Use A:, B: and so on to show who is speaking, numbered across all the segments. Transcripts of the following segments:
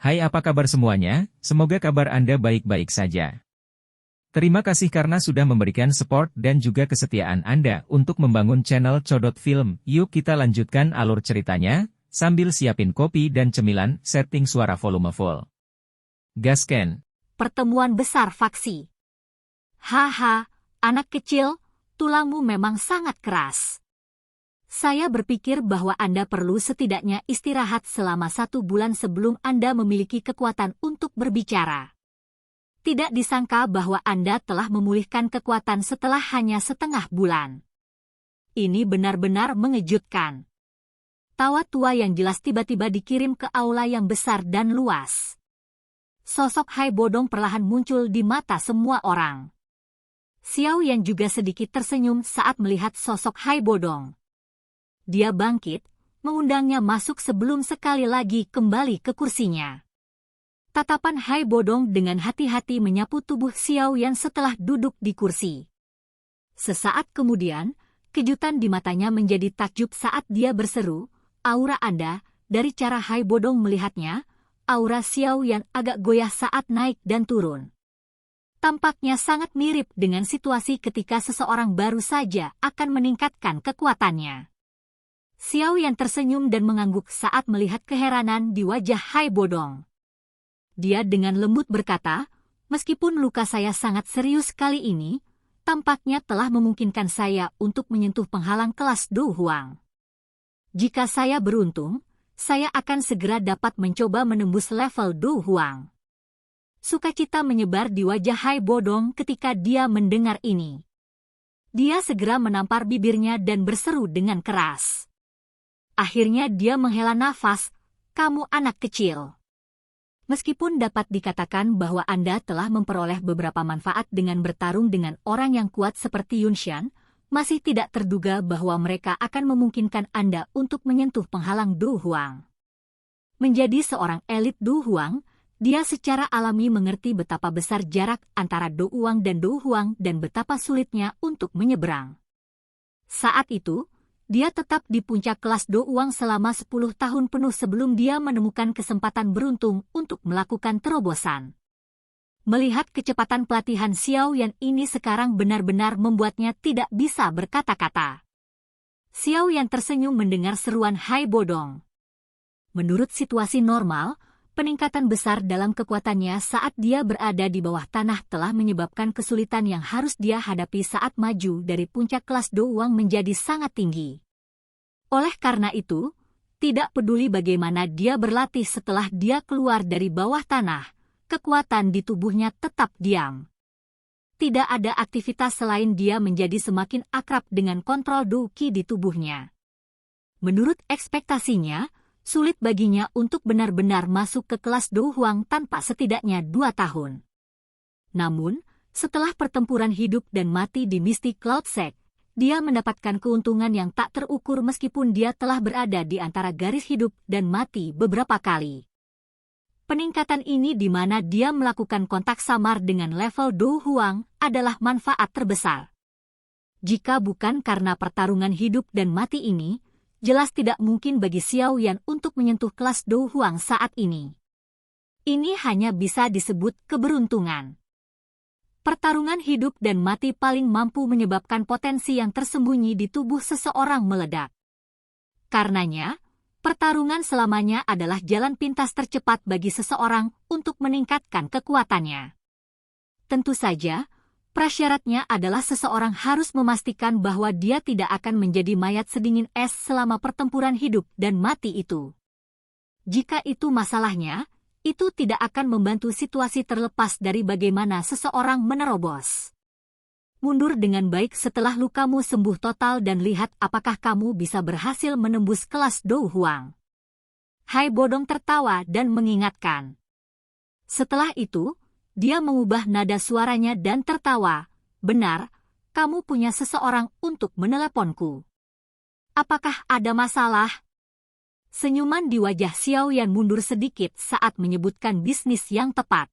A: Hai, apa kabar semuanya? Semoga kabar Anda baik-baik saja. Terima kasih karena sudah memberikan support dan juga kesetiaan Anda untuk membangun channel Codot Film. Yuk kita lanjutkan alur ceritanya, sambil siapin kopi dan cemilan, setting suara volume full. Gasken.
B: Pertemuan besar faksi. Haha, anak kecil, tulangmu memang sangat keras. Saya berpikir bahwa Anda perlu setidaknya istirahat selama 1 bulan sebelum Anda memiliki kekuatan untuk berbicara. Tidak disangka bahwa Anda telah memulihkan kekuatan setelah hanya setengah bulan. Ini benar-benar mengejutkan. Tawa tua yang jelas tiba-tiba dikirim ke aula yang besar dan luas. Sosok Hai Bodong perlahan muncul di mata semua orang. Xiao Yan juga sedikit tersenyum saat melihat sosok Hai Bodong. Dia bangkit, mengundangnya masuk sebelum sekali lagi kembali ke kursinya. Tatapan Hai Bodong dengan hati-hati menyapu tubuh Xiao Yan setelah duduk di kursi. Sesaat kemudian, kejutan di matanya menjadi takjub saat dia berseru, "Aura Anda," dari cara Hai Bodong melihatnya, aura Xiao Yan agak goyah saat naik dan turun. Tampaknya sangat mirip dengan situasi ketika seseorang baru saja akan meningkatkan kekuatannya. Xiao Yan tersenyum dan mengangguk saat melihat keheranan di wajah Hai Bodong. Dia dengan lembut berkata, "Meskipun luka saya sangat serius kali ini, tampaknya telah memungkinkan saya untuk menyentuh penghalang kelas Du Huang. Jika saya beruntung, saya akan segera dapat mencoba menembus level Du Huang." Sukacita menyebar di wajah Hai Bodong ketika dia mendengar ini. Dia segera menampar bibirnya dan berseru dengan keras. Akhirnya dia menghela nafas, "Kamu anak kecil. Meskipun dapat dikatakan bahwa Anda telah memperoleh beberapa manfaat dengan bertarung dengan orang yang kuat seperti Yunshan, masih tidak terduga bahwa mereka akan memungkinkan Anda untuk menyentuh penghalang Du Huang." Menjadi seorang elit Du Huang, dia secara alami mengerti betapa besar jarak antara Do Huang dan betapa sulitnya untuk menyeberang. Saat itu, dia tetap di puncak kelas Do Huang selama 10 tahun penuh sebelum dia menemukan kesempatan beruntung untuk melakukan terobosan. Melihat kecepatan pelatihan Xiao Yan ini sekarang benar-benar membuatnya tidak bisa berkata-kata. Xiao Yan tersenyum mendengar seruan Hai Bodong. Menurut situasi normal, peningkatan besar dalam kekuatannya saat dia berada di bawah tanah telah menyebabkan kesulitan yang harus dia hadapi saat maju dari puncak kelas Do Huang menjadi sangat tinggi. Oleh karena itu, tidak peduli bagaimana dia berlatih setelah dia keluar dari bawah tanah, kekuatan di tubuhnya tetap diam. Tidak ada aktivitas selain dia menjadi semakin akrab dengan kontrol Do Qi di tubuhnya. Menurut ekspektasinya, sulit baginya untuk benar-benar masuk ke kelas Do Huang tanpa setidaknya 2 tahun. Namun, setelah pertempuran hidup dan mati di Misty Cloud Sect, dia mendapatkan keuntungan yang tak terukur meskipun dia telah berada di antara garis hidup dan mati beberapa kali. Peningkatan ini di mana dia melakukan kontak samar dengan level Do Huang adalah manfaat terbesar. Jika bukan karena pertarungan hidup dan mati ini, jelas tidak mungkin bagi Xiao Yan untuk menyentuh kelas Do Huang saat ini. Ini hanya bisa disebut keberuntungan. Pertarungan hidup dan mati paling mampu menyebabkan potensi yang tersembunyi di tubuh seseorang meledak. Karenanya, pertarungan selamanya adalah jalan pintas tercepat bagi seseorang untuk meningkatkan kekuatannya. Tentu saja, prasyaratnya adalah seseorang harus memastikan bahwa dia tidak akan menjadi mayat sedingin es selama pertempuran hidup dan mati itu. Jika itu masalahnya, itu tidak akan membantu situasi terlepas dari bagaimana seseorang menerobos. Mundur dengan baik setelah lukamu sembuh total dan lihat apakah kamu bisa berhasil menembus kelas Do Huang. Hai Bodong tertawa dan mengingatkan. Setelah itu, dia mengubah nada suaranya dan tertawa. "Benar, kamu punya seseorang untuk meneleponku. Apakah ada masalah?" Senyuman di wajah Xiao Yan mundur sedikit saat menyebutkan bisnis yang tepat.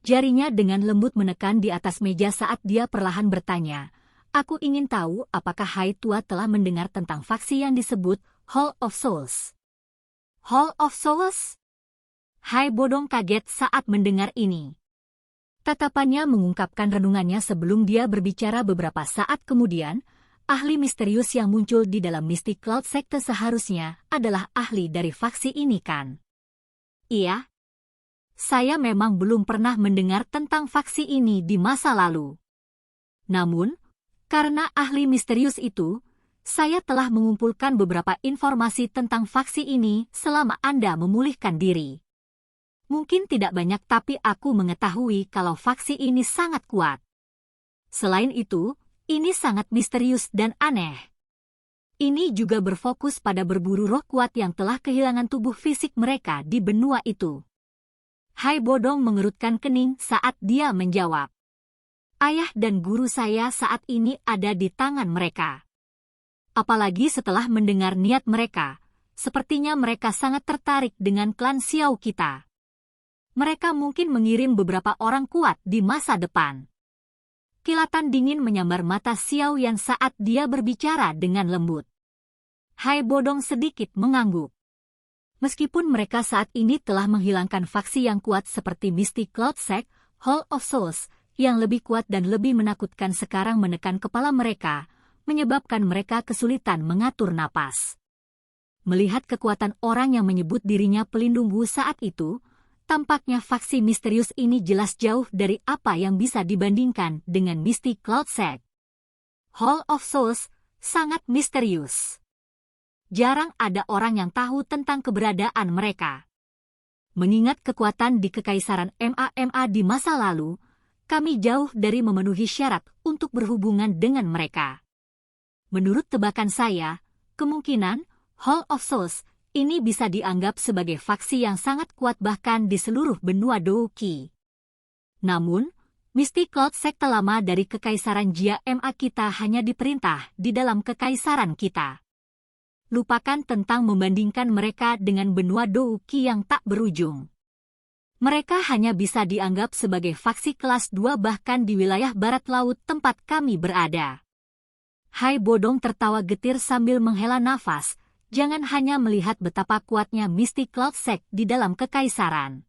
B: Jarinya dengan lembut menekan di atas meja saat dia perlahan bertanya, "Aku ingin tahu apakah Hai Tua telah mendengar tentang faksi yang disebut Hall of Souls." "Hall of Souls?" Hai Bodong kaget saat mendengar ini. Tatapannya mengungkapkan renungannya sebelum dia berbicara beberapa saat kemudian, ahli misterius yang muncul di dalam Mystic Cloud Sekte seharusnya adalah ahli dari faksi ini kan? Iya. Saya memang belum pernah mendengar tentang faksi ini di masa lalu. Namun, karena ahli misterius itu, saya telah mengumpulkan beberapa informasi tentang faksi ini selama Anda memulihkan diri. Mungkin tidak banyak tapi aku mengetahui kalau faksi ini sangat kuat. Selain itu, ini sangat misterius dan aneh. Ini juga berfokus pada berburu roh kuat yang telah kehilangan tubuh fisik mereka di benua itu. Hai Bodong mengerutkan kening saat dia menjawab. Ayah dan guru saya saat ini ada di tangan mereka. Apalagi setelah mendengar niat mereka, sepertinya mereka sangat tertarik dengan klan Xiao kita. Mereka mungkin mengirim beberapa orang kuat di masa depan. Kilatan dingin menyambar mata Xiao Yan saat dia berbicara dengan lembut. Hai Bodong sedikit mengangguk. Meskipun mereka saat ini telah menghilangkan faksi yang kuat seperti Mystic Cloud Sect, Hall of Souls, yang lebih kuat dan lebih menakutkan sekarang menekan kepala mereka, menyebabkan mereka kesulitan mengatur napas. Melihat kekuatan orang yang menyebut dirinya pelindung Wu saat itu, tampaknya faksi misterius ini jelas jauh dari apa yang bisa dibandingkan dengan Mystic Cloud Sect. Hall of Souls sangat misterius. Jarang ada orang yang tahu tentang keberadaan mereka. Mengingat kekuatan di Kekaisaran MA di masa lalu, kami jauh dari memenuhi syarat untuk berhubungan dengan mereka. Menurut tebakan saya, kemungkinan Hall of Souls ini bisa dianggap sebagai faksi yang sangat kuat bahkan di seluruh benua Douqi. Namun, Mystic Cloud Sekte lama dari Kekaisaran Jia MA kita hanya diperintah di dalam Kekaisaran kita. Lupakan tentang membandingkan mereka dengan benua Douqi yang tak berujung. Mereka hanya bisa dianggap sebagai faksi kelas 2 bahkan di wilayah barat laut tempat kami berada. Hai Bodong tertawa getir sambil menghela nafas. Jangan hanya melihat betapa kuatnya Mystic Cloud Sect di dalam Kekaisaran.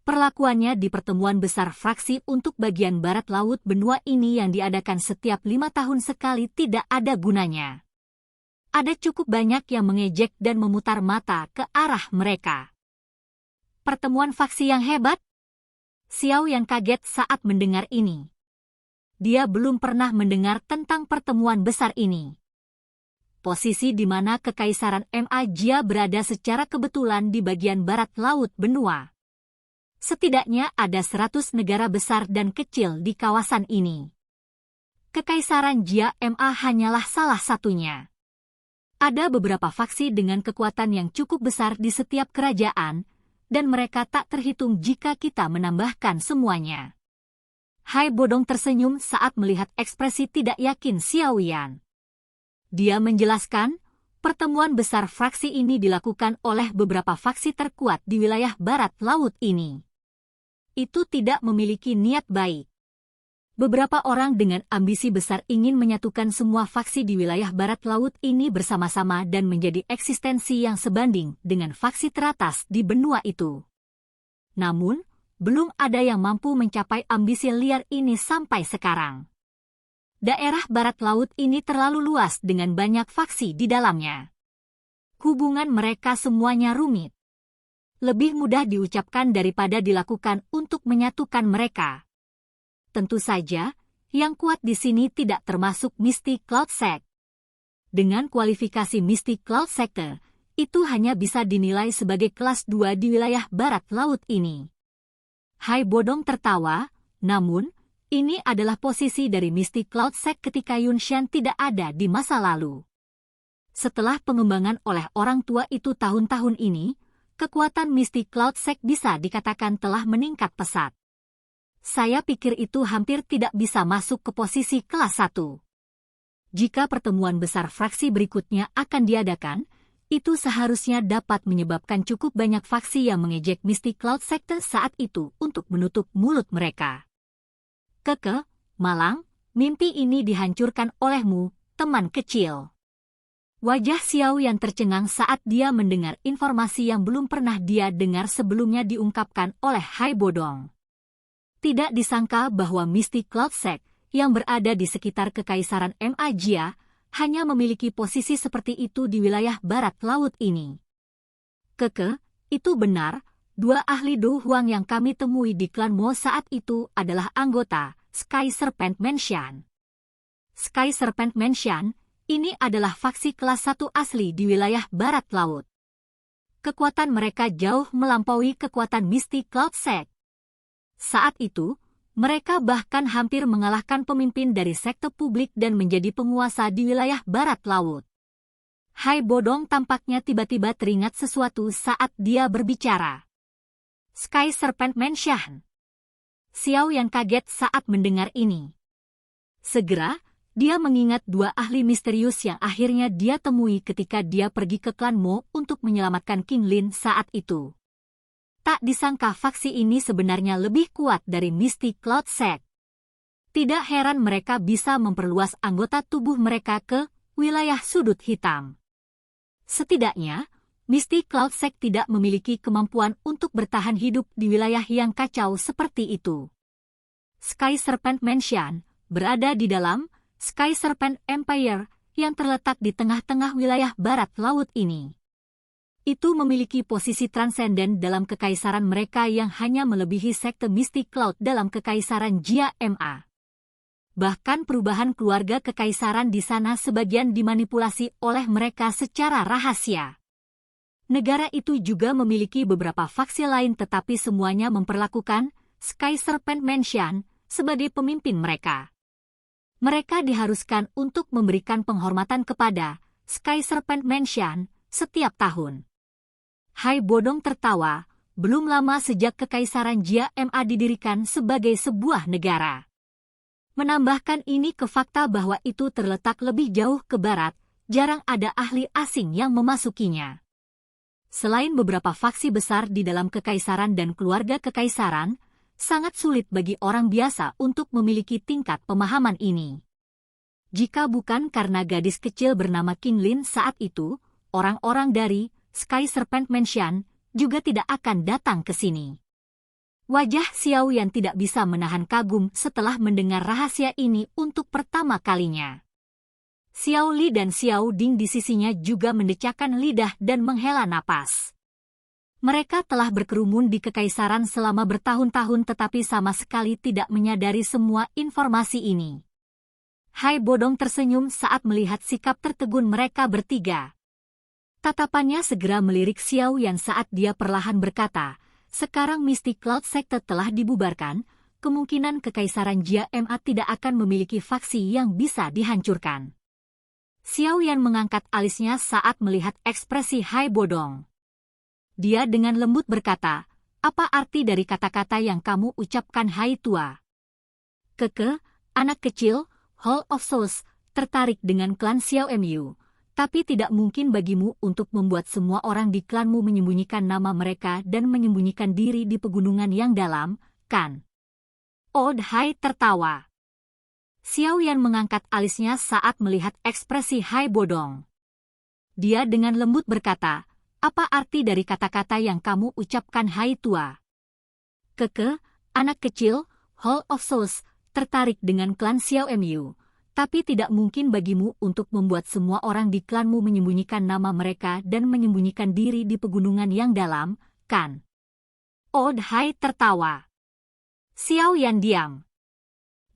B: Perlakuannya di pertemuan besar fraksi untuk bagian barat laut benua ini yang diadakan setiap 5 tahun sekali tidak ada gunanya. Ada cukup banyak yang mengejek dan memutar mata ke arah mereka. Pertemuan faksi yang hebat? Xiao yang kaget saat mendengar ini. Dia belum pernah mendengar tentang pertemuan besar ini. Posisi di mana Kekaisaran Jia berada secara kebetulan di bagian barat laut benua. Setidaknya ada 100 negara besar dan kecil di kawasan ini. Kekaisaran Jia hanyalah salah satunya. Ada beberapa faksi dengan kekuatan yang cukup besar di setiap kerajaan, dan mereka tak terhitung jika kita menambahkan semuanya. Hai Bodong tersenyum saat melihat ekspresi tidak yakin Xiao Yan. Dia menjelaskan, pertemuan besar fraksi ini dilakukan oleh beberapa faksi terkuat di wilayah barat laut ini. Itu tidak memiliki niat baik. Beberapa orang dengan ambisi besar ingin menyatukan semua faksi di wilayah barat laut ini bersama-sama dan menjadi eksistensi yang sebanding dengan faksi teratas di benua itu. Namun, belum ada yang mampu mencapai ambisi liar ini sampai sekarang. Daerah barat laut ini terlalu luas dengan banyak faksi di dalamnya. Hubungan mereka semuanya rumit. Lebih mudah diucapkan daripada dilakukan untuk menyatukan mereka. Tentu saja, yang kuat di sini tidak termasuk Mystic Cloud Sect. Dengan kualifikasi Mystic Cloud Sector, itu hanya bisa dinilai sebagai kelas 2 di wilayah barat laut ini. Hai Bodong tertawa, namun, ini adalah posisi dari Mystic Cloud Sect ketika Yunshan tidak ada di masa lalu. Setelah pengembangan oleh orang tua itu tahun-tahun ini, kekuatan Mystic Cloud Sect bisa dikatakan telah meningkat pesat. Saya pikir itu hampir tidak bisa masuk ke posisi kelas 1. Jika pertemuan besar fraksi berikutnya akan diadakan, itu seharusnya dapat menyebabkan cukup banyak faksi yang mengejek Mystic Cloud Sector saat itu untuk menutup mulut mereka. Malang, mimpi ini dihancurkan olehmu, teman kecil. Wajah Xiao Yan tercengang saat dia mendengar informasi yang belum pernah dia dengar sebelumnya diungkapkan oleh Hai Bodong. Tidak disangka bahwa Mystic Cloud Sect yang berada di sekitar Kekaisaran Magia hanya memiliki posisi seperti itu di wilayah barat laut ini. Itu benar, dua ahli Do Huang yang kami temui di klan Mo saat itu adalah anggota Sky Serpent Mansion. Sky Serpent Mansion ini adalah faksi kelas 1 asli di wilayah barat laut. Kekuatan mereka jauh melampaui kekuatan Mystic Cloud Sect. Saat itu, mereka bahkan hampir mengalahkan pemimpin dari sekte publik dan menjadi penguasa di wilayah barat laut. Hai Bodong tampaknya tiba-tiba teringat sesuatu saat dia berbicara. Sky Serpent Mansion. Xiao Yan kaget saat mendengar ini. Segera, dia mengingat dua ahli misterius yang akhirnya dia temui ketika dia pergi ke klan Mo untuk menyelamatkan King Lin saat itu. Tak disangka faksi ini sebenarnya lebih kuat dari Mystic Cloud Sect. Tidak heran mereka bisa memperluas anggota tubuh mereka ke wilayah sudut hitam. Setidaknya, Mystic Cloud Sect tidak memiliki kemampuan untuk bertahan hidup di wilayah yang kacau seperti itu. Sky Serpent Mansion berada di dalam Sky Serpent Empire yang terletak di tengah-tengah wilayah barat laut ini. Itu memiliki posisi transenden dalam kekaisaran mereka yang hanya melebihi sekte Mystic Cloud dalam kekaisaran Jia Ma. Bahkan perubahan keluarga kekaisaran di sana sebagian dimanipulasi oleh mereka secara rahasia. Negara itu juga memiliki beberapa faksi lain tetapi semuanya memperlakukan Sky Serpent Mansion sebagai pemimpin mereka. Mereka diharuskan untuk memberikan penghormatan kepada Sky Serpent Mansion setiap tahun. Hai Bodong tertawa, belum lama sejak Kekaisaran Jia Ma didirikan sebagai sebuah negara. Menambahkan ini ke fakta bahwa itu terletak lebih jauh ke barat, jarang ada ahli asing yang memasukinya. Selain beberapa faksi besar di dalam kekaisaran dan keluarga kekaisaran, sangat sulit bagi orang biasa untuk memiliki tingkat pemahaman ini. Jika bukan karena gadis kecil bernama King Lin saat itu, orang-orang dari Sky Serpent Mansion juga tidak akan datang ke sini. Wajah Xiao Yan tidak bisa menahan kagum setelah mendengar rahasia ini untuk pertama kalinya. Xiao Li dan Xiao Ding di sisinya juga mendecakkan lidah dan menghela napas. Mereka telah berkerumun di kekaisaran selama bertahun-tahun tetapi sama sekali tidak menyadari semua informasi ini. Hai Bodong tersenyum saat melihat sikap tertegun mereka bertiga. Tatapannya segera melirik Xiao Yan saat dia perlahan berkata, sekarang Mystic Cloud Sect telah dibubarkan, kemungkinan kekaisaran Jia Ma tidak akan memiliki faksi yang bisa dihancurkan. Xiao Yan mengangkat alisnya saat melihat ekspresi Hai Bodong. Dia dengan lembut berkata, apa arti dari kata-kata yang kamu ucapkan Hai Tua? Anak kecil, Hall of Souls, tertarik dengan klan Xiao Mu, tapi tidak mungkin bagimu untuk membuat semua orang di klanmu menyembunyikan nama mereka dan menyembunyikan diri di pegunungan yang dalam, kan? Old Hai tertawa. Xiao Yan mengangkat alisnya saat melihat ekspresi Hai Bodong. Dia dengan lembut berkata, apa arti dari kata-kata yang kamu ucapkan Hai Tua? Anak kecil, Hall of Souls, tertarik dengan klan Xiao Mu, tapi tidak mungkin bagimu untuk membuat semua orang di klanmu menyembunyikan nama mereka dan menyembunyikan diri di pegunungan yang dalam, kan? Old Hai tertawa. Xiao Yan diam.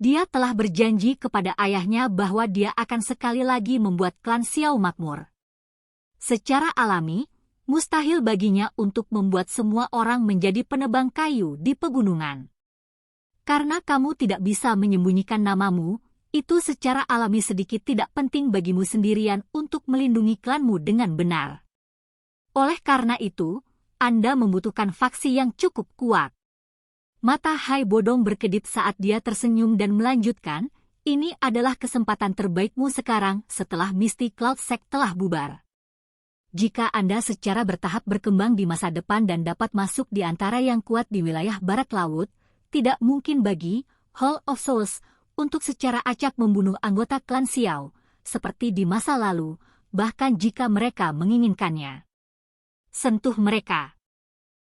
B: Dia telah berjanji kepada ayahnya bahwa dia akan sekali lagi membuat klan Xiao makmur. Secara alami, mustahil baginya untuk membuat semua orang menjadi penebang kayu di pegunungan. Karena kamu tidak bisa menyembunyikan namamu, itu secara alami sedikit tidak penting bagimu sendirian untuk melindungi klanmu dengan benar. Oleh karena itu, Anda membutuhkan faksi yang cukup kuat. Mata Hai Bodong berkedip saat dia tersenyum dan melanjutkan, ini adalah kesempatan terbaikmu sekarang setelah Mystic Cloud Sect telah bubar. Jika Anda secara bertahap berkembang di masa depan dan dapat masuk di antara yang kuat di wilayah barat laut, tidak mungkin bagi Hall of Souls untuk secara acak membunuh anggota klan Xiao, seperti di masa lalu, bahkan jika mereka menginginkannya. Sentuh mereka.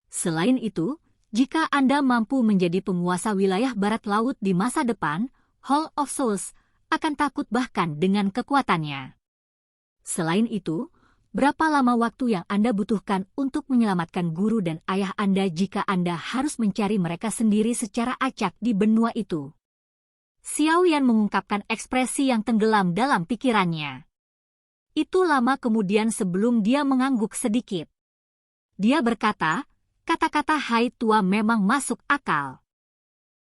B: Selain itu, jika Anda mampu menjadi penguasa wilayah barat laut di masa depan, Hall of Souls akan takut bahkan dengan kekuatannya. Selain itu, berapa lama waktu yang Anda butuhkan untuk menyelamatkan guru dan ayah Anda jika Anda harus mencari mereka sendiri secara acak di benua itu? Xiao Yan mengungkapkan ekspresi yang tenggelam dalam pikirannya. Itu lama kemudian sebelum dia mengangguk sedikit. Dia berkata, kata-kata Hai Tua memang masuk akal.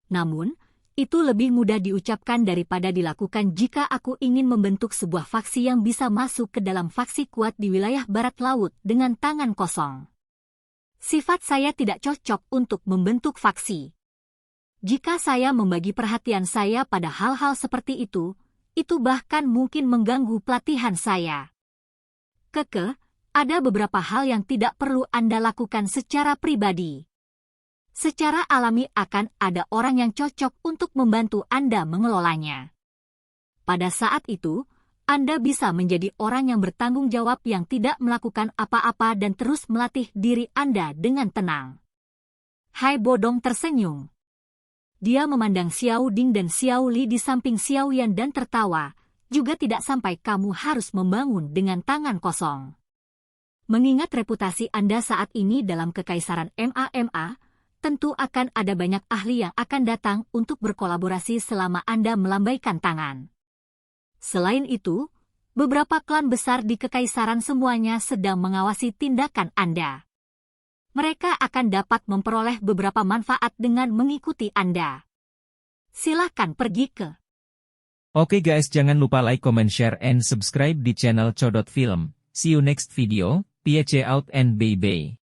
B: Namun, itu lebih mudah diucapkan daripada dilakukan jika aku ingin membentuk sebuah faksi yang bisa masuk ke dalam faksi kuat di wilayah barat laut dengan tangan kosong. Sifat saya tidak cocok untuk membentuk faksi. Jika saya membagi perhatian saya pada hal-hal seperti itu bahkan mungkin mengganggu pelatihan saya. Ada beberapa hal yang tidak perlu Anda lakukan secara pribadi. Secara alami akan ada orang yang cocok untuk membantu Anda mengelolanya. Pada saat itu, Anda bisa menjadi orang yang bertanggung jawab yang tidak melakukan apa-apa dan terus melatih diri Anda dengan tenang. Hai Bodong tersenyum. Dia memandang Xiao Ding dan Xiao Li di samping Xiao Yan dan tertawa, juga tidak sampai kamu harus membangun dengan tangan kosong. Mengingat reputasi Anda saat ini dalam Kekaisaran MAMA, tentu akan ada banyak ahli yang akan datang untuk berkolaborasi selama Anda melambaikan tangan. Selain itu, beberapa klan besar di Kekaisaran semuanya sedang mengawasi tindakan Anda. Mereka akan dapat memperoleh beberapa manfaat dengan mengikuti Anda. Silakan pergi ke.
A: Oke guys, jangan lupa like, comment, share, and subscribe di channel Codot Film. See you next video. Peace out and bye-bye.